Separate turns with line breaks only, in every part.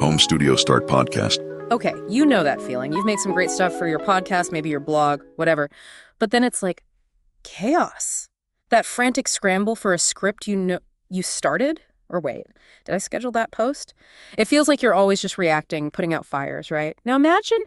Home Studio Start podcast.
Okay, you know that feeling. You've made some great stuff for your podcast, maybe your blog, whatever. But then it's like chaos. That frantic scramble for a script you know you started? Or wait, did I schedule that post? It feels like you're always just reacting, putting out fires, right? Now imagine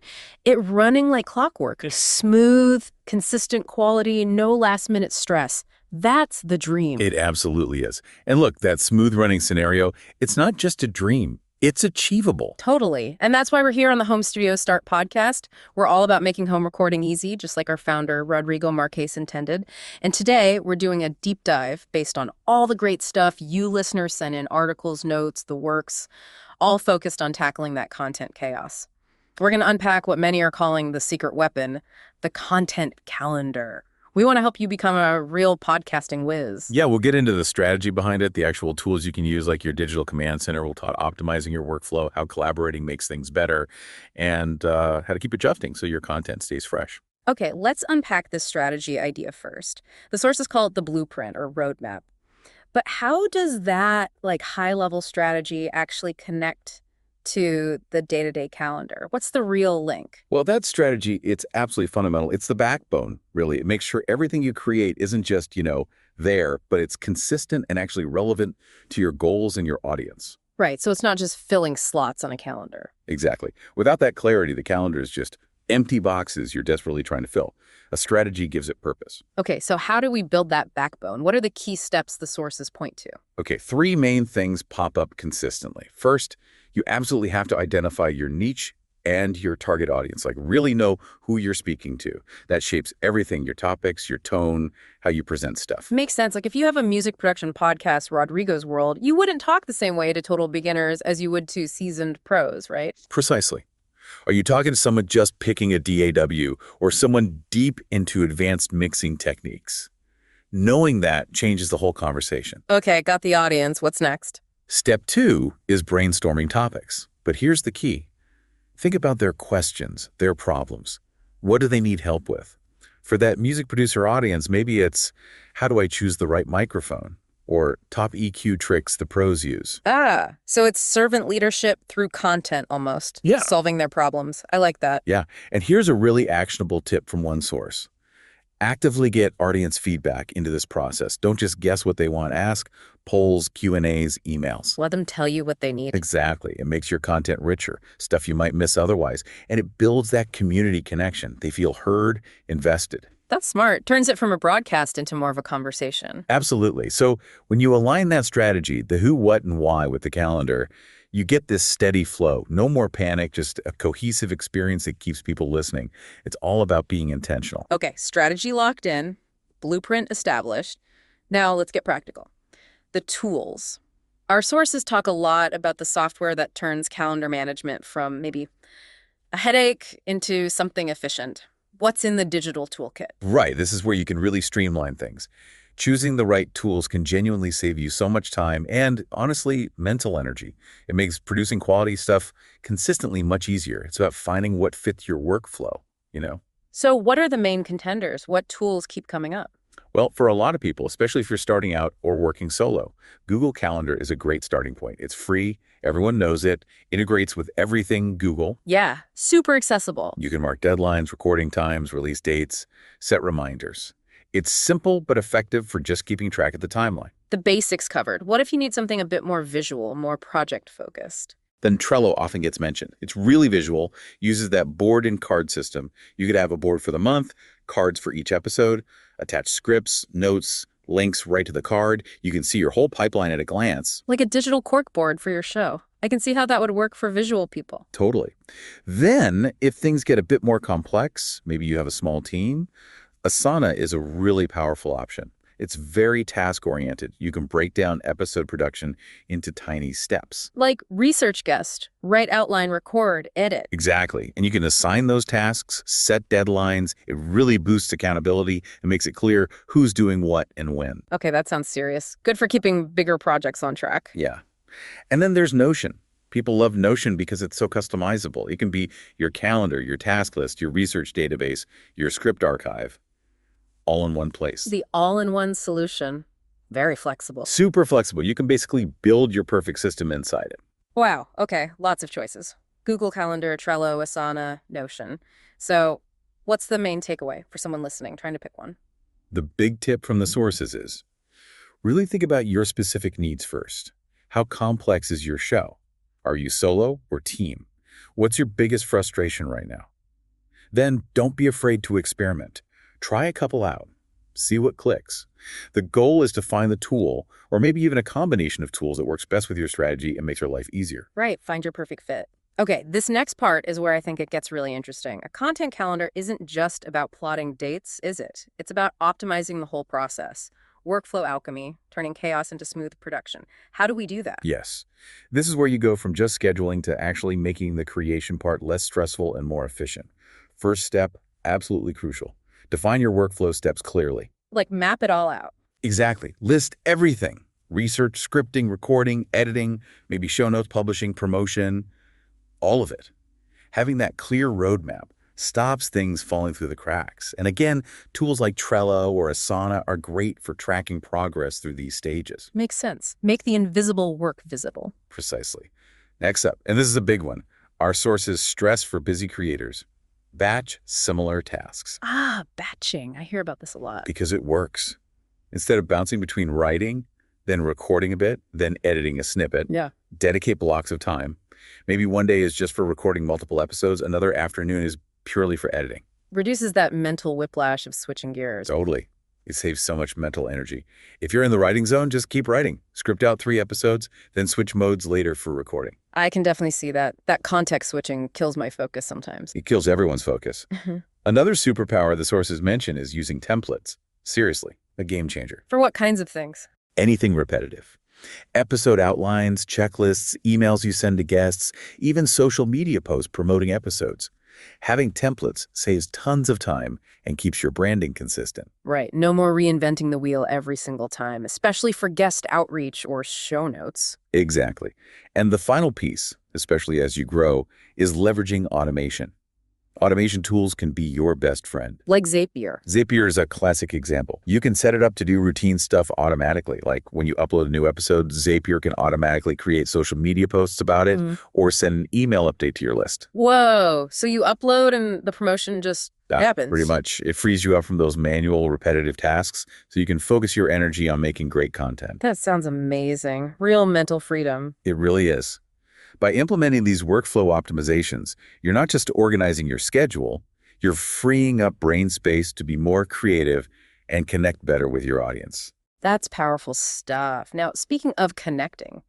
it running like clockwork. Smooth, consistent quality, no last-minute stress. That's the dream.
It absolutely is. And look, that smooth running scenario, it's not just a dream. It's achievable.
Totally. And that's why we're here on the Home Studio Start podcast. We're all about making home recording easy, just like our founder, Rodrigo Marquez, intended. And today, we're doing a deep dive based on all the great stuff you listeners sent in, articles, notes, the works, all focused on tackling that content chaos. We're going to unpack what many are calling the secret weapon, the content calendar. We want to help you become a real podcasting whiz.
Yeah, we'll get into the strategy behind it, the actual tools you can use like your digital command center. We'll talk optimizing your workflow, how collaborating makes things better, and how to keep adjusting so your content stays fresh.
Okay, let's unpack this strategy idea first. The sources call it the blueprint or roadmap. But how does that high-level strategy actually connect to the day-to-day calendar? What's the real link?
Well, that strategy, it's absolutely fundamental. It's the backbone, really. It makes sure everything you create isn't just, there, but it's consistent and actually relevant to your goals and your audience.
Right, so it's not just filling slots on a calendar.
Exactly. Without that clarity, the calendar is just empty boxes you're desperately trying to fill. A strategy gives it purpose.
Okay, so how do we build that backbone? What are the key steps the sources point to?
Okay, 3 main things pop up consistently. First, you absolutely have to identify your niche and your target audience, really know who you're speaking to. That shapes everything, your topics, your tone, how you present stuff.
Makes sense. If you have a music production podcast, Rodrigo's World, you wouldn't talk the same way to total beginners as you would to seasoned pros, right?
Precisely. Are you talking to someone just picking a DAW or someone deep into advanced mixing techniques? Knowing that changes the whole conversation.
Okay, got the audience. What's next?
Step 2 is brainstorming topics. But here's the key. Think about their questions, their problems. What do they need help with? For that music producer audience, maybe it's, how do I choose the right microphone? Or top EQ tricks the pros use.
So it's servant leadership through content almost.
Yeah.
Solving their problems. I like that.
Yeah, and here's a really actionable tip from one source. Actively get audience feedback into this process. Don't just guess what they want. Ask, polls, Q&As, emails.
Let them tell you what they need.
Exactly. It makes your content richer, stuff you might miss otherwise, and it builds that community connection. They feel heard, invested.
That's smart. Turns it from a broadcast into more of a conversation.
Absolutely. So when you align that strategy, the who, what, and why with the calendar, you get this steady flow. No more panic, just a cohesive experience that keeps people listening. It's all about being intentional.
Okay, strategy locked in, blueprint established. Now let's get practical. The tools. Our sources talk a lot about the software that turns calendar management from maybe a headache into something efficient. What's in the digital toolkit?
Right. This is where you can really streamline things. Choosing the right tools can genuinely save you so much time and, honestly, mental energy. It makes producing quality stuff consistently much easier. It's about finding what fits your workflow,
So what are the main contenders? What tools keep coming up?
Well, for a lot of people, especially if you're starting out or working solo, Google Calendar is a great starting point. It's free. Everyone knows it. Integrates with everything Google.
Yeah, super accessible.
You can mark deadlines, recording times, release dates, set reminders. It's simple but effective for just keeping track of the timeline.
The basics covered. What if you need something a bit more visual, more project-focused?
Then Trello often gets mentioned. It's really visual, uses that board and card system. You could have a board for the month, cards for each episode, attach scripts, notes, links right to the card. You can see your whole pipeline at a glance.
Like a digital corkboard for your show. I can see how that would work for visual people.
Totally. Then, if things get a bit more complex, maybe you have a small team, Asana is a really powerful option. It's very task-oriented. You can break down episode production into tiny steps.
Like research guest, write, outline, record, edit.
Exactly. And you can assign those tasks, set deadlines. It really boosts accountability and makes it clear who's doing what and when.
Okay, that sounds serious. Good for keeping bigger projects on track.
Yeah. And then there's Notion. People love Notion because it's so customizable. It can be your calendar, your task list, your research database, your script archive, all in one place.
The all-in-one solution. Very flexible.
Super flexible. You can basically build your perfect system inside it.
Wow, okay, lots of choices. Google Calendar, Trello, Asana, Notion. So, what's the main takeaway for someone listening, trying to pick one?
The big tip from the sources is really think about your specific needs first. How complex is your show? Are you solo or team? What's your biggest frustration right now? Then don't be afraid to experiment. Try a couple out. See what clicks. The goal is to find the tool, or maybe even a combination of tools that works best with your strategy and makes your life easier.
Right, find your perfect fit. Okay, this next part is where I think it gets really interesting. A content calendar isn't just about plotting dates, is it? It's about optimizing the whole process. Workflow alchemy, turning chaos into smooth production. How do we do that?
Yes, this is where you go from just scheduling to actually making the creation part less stressful and more efficient. First step, absolutely crucial. Define your workflow steps clearly.
Like map it all out.
Exactly. List everything. Research, scripting, recording, editing, maybe show notes, publishing, promotion, all of it. Having that clear roadmap stops things falling through the cracks. And again, tools like Trello or Asana are great for tracking progress through these stages.
Makes sense. Make the invisible work visible.
Precisely. Next up, and this is a big one, our sources stress for busy creators. Batch similar tasks
Ah, batching. I hear about this a lot.
because it works. Instead of bouncing between writing, then recording a bit, then editing a snippet,
Yeah.
dedicate blocks of time. Maybe one day is just for recording multiple episodes, another afternoon is purely for editing.
Reduces that mental whiplash of switching gears.
Totally. It saves so much mental energy. If you're in the writing zone, just keep writing. Script out 3 episodes, then switch modes later for recording.
I can definitely see that. That context switching kills my focus sometimes.
It kills everyone's focus.
Mhm.
Another superpower the sources mention is using templates. Seriously, a game changer.
For what kinds of things?
Anything repetitive. Episode outlines, checklists, emails you send to guests, even social media posts promoting episodes. Having templates saves tons of time and keeps your branding consistent.
Right. No more reinventing the wheel every single time, especially for guest outreach or show notes.
Exactly. And the final piece, especially as you grow, is leveraging automation. Automation tools can be your best friend.
Like Zapier.
Zapier is a classic example. You can set it up to do routine stuff automatically. Like when you upload a new episode, Zapier can automatically create social media posts about it or send an email update to your list.
Whoa. So you upload and the promotion just happens.
Pretty much. It frees you up from those manual, repetitive tasks so you can focus your energy on making great content.
That sounds amazing. Real mental freedom.
It really is. By implementing these workflow optimizations, you're not just organizing your schedule, you're freeing up brain space to be more creative and connect better with your audience.
That's powerful stuff. Now, speaking of connecting,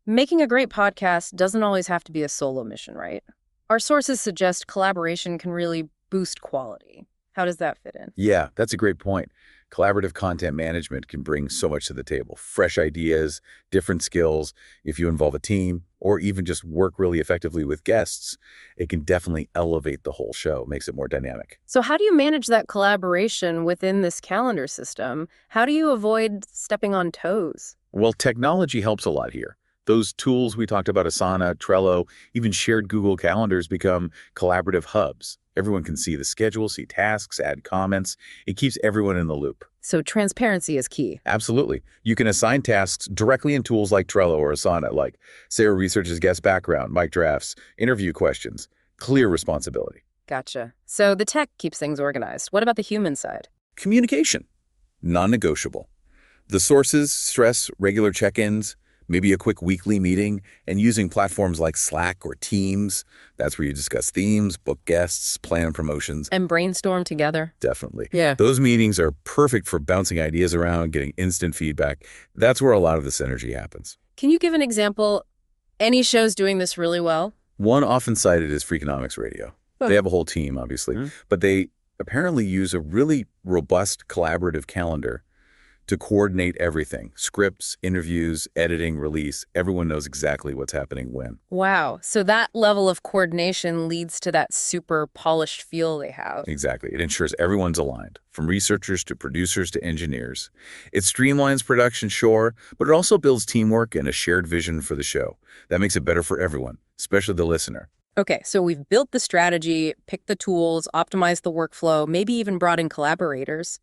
making a great podcast doesn't always have to be a solo mission, right? Our sources suggest collaboration can really boost quality. How does that fit in?
Yeah, that's a great point. Collaborative content management can bring so much to the table. Fresh ideas, different skills. If you involve a team or even just work really effectively with guests, it can definitely elevate the whole show, makes it more dynamic.
So how do you manage that collaboration within this calendar system? How do you avoid stepping on toes?
Well, technology helps a lot here. Those tools we talked about, Asana, Trello, even shared Google Calendars become collaborative hubs. Everyone can see the schedule, see tasks, add comments. It keeps everyone in the loop.
So transparency is key.
Absolutely. You can assign tasks directly in tools like Trello or Asana, like Sarah researches guest background, mic drafts, interview questions. Clear responsibility.
Gotcha. So the tech keeps things organized. What about the human side?
Communication. Non-negotiable. The sources stress regular check-ins, maybe a quick weekly meeting, and using platforms like Slack or Teams. That's where you discuss themes, book guests, plan promotions.
And brainstorm together.
Definitely.
Yeah.
Those meetings are perfect for bouncing ideas around, getting instant feedback. That's where a lot of this energy happens.
Can you give an example? Any shows doing this really well?
One often cited is Freakonomics Radio. They have a whole team, obviously, but they apparently use a really robust collaborative calendar to coordinate everything. Scripts, interviews, editing, release. Everyone knows exactly what's happening when.
Wow. So that level of coordination leads to that super polished feel they have.
Exactly. It ensures everyone's aligned, from researchers to producers to engineers. It streamlines production, sure, but it also builds teamwork and a shared vision for the show. That makes it better for everyone, especially the listener.
Okay, so we've built the strategy, picked the tools, optimized the workflow, maybe even brought in collaborators.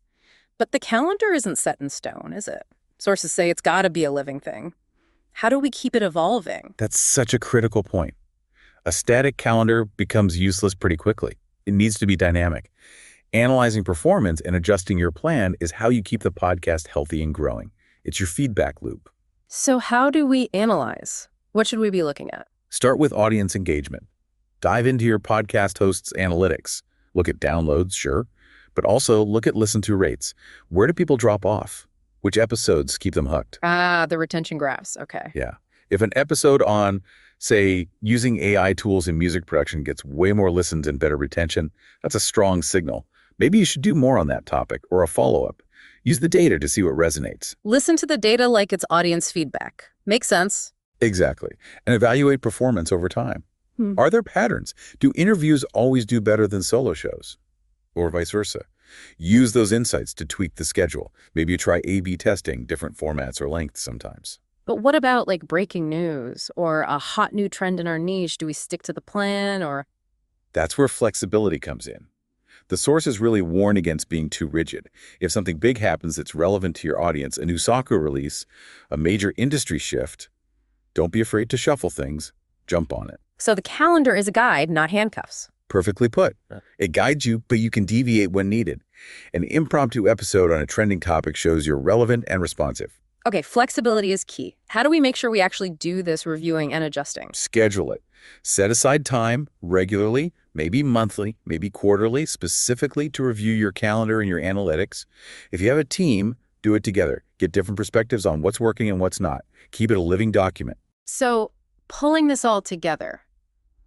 But the calendar isn't set in stone, is it? Sources say it's got to be a living thing. How do we keep it evolving?
That's such a critical point. A static calendar becomes useless pretty quickly. It needs to be dynamic. Analyzing performance and adjusting your plan is how you keep the podcast healthy and growing. It's your feedback loop.
So how do we analyze? What should we be looking at?
Start with audience engagement. Dive into your podcast host's analytics. Look at downloads, sure, but also look at listen-to rates. Where do people drop off? Which episodes keep them hooked?
Ah, the retention graphs. Okay.
Yeah. If an episode on, say, using AI tools in music production gets way more listens and better retention, that's a strong signal. Maybe you should do more on that topic or a follow-up. Use the data to see what resonates.
Listen to the data like it's audience feedback. Makes sense.
Exactly. And evaluate performance over time.
Hmm.
Are there patterns? Do interviews always do better than solo shows? Or vice versa? Use those insights to tweak the schedule. Maybe you try A/B testing, different formats or lengths sometimes.
But what about like breaking news or a hot new trend in our niche? Do we stick to the plan or?
That's where flexibility comes in. The sources really warn against being too rigid. If something big happens that's relevant to your audience, a new soccer release, a major industry shift, don't be afraid to shuffle things. Jump on it.
So the calendar is a guide, not handcuffs.
Perfectly put. It guides you, but you can deviate when needed. An impromptu episode on a trending topic shows you're relevant and responsive.
Okay, flexibility is key. How do we make sure we actually do this reviewing and adjusting?
Schedule it. Set aside time regularly, maybe monthly, maybe quarterly, specifically to review your calendar and your analytics. If you have a team, do it together. Get different perspectives on what's working and what's not. Keep it a living document.
So, pulling this all together,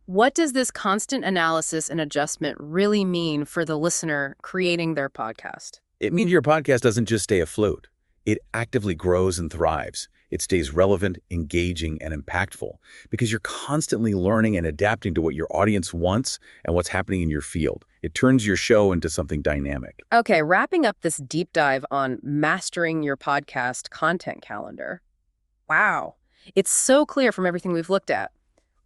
what does this constant analysis and adjustment really mean for the listener creating their podcast?
It means your podcast doesn't just stay afloat. It actively grows and thrives. It stays relevant, engaging, and impactful because you're constantly learning and adapting to what your audience wants and what's happening in your field. It turns your show into something dynamic.
Okay, wrapping up this deep dive on mastering your podcast content calendar. Wow, it's so clear from everything we've looked at.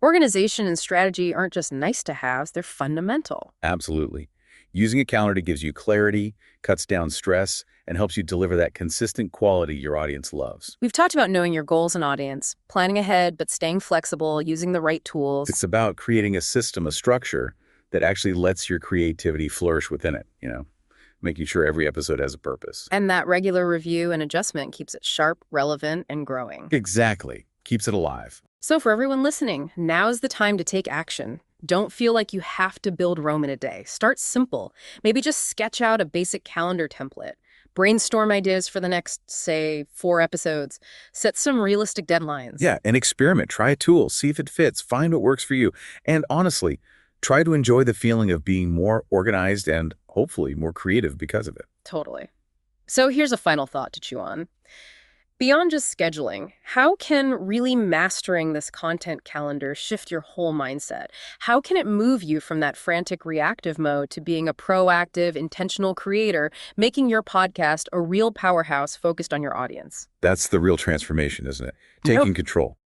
Organization and strategy aren't just nice to haves, they're fundamental.
Absolutely. Using a calendar gives you clarity, cuts down stress, and helps you deliver that consistent quality your audience loves.
We've talked about knowing your goals and audience, planning ahead, but staying flexible, using the right tools.
It's about creating a system, a structure that actually lets your creativity flourish within it, making sure every episode has a purpose.
And that regular review and adjustment keeps it sharp, relevant, and growing.
Exactly. Keeps it alive.
So for everyone listening, now's the time to take action. Don't feel like you have to build Rome in a day. Start simple. Maybe just sketch out a basic calendar template. Brainstorm ideas for the next, say, 4 episodes. Set some realistic deadlines.
Yeah, and experiment. Try a tool. See if it fits. Find what works for you. And honestly, try to enjoy the feeling of being more organized and hopefully more creative because of it.
Totally. So here's a final thought to chew on. Beyond just scheduling, how can really mastering this content calendar shift your whole mindset? How can it move you from that frantic reactive mode to being a proactive, intentional creator, making your podcast a real powerhouse focused on your audience?
That's the real transformation, isn't it? Taking control.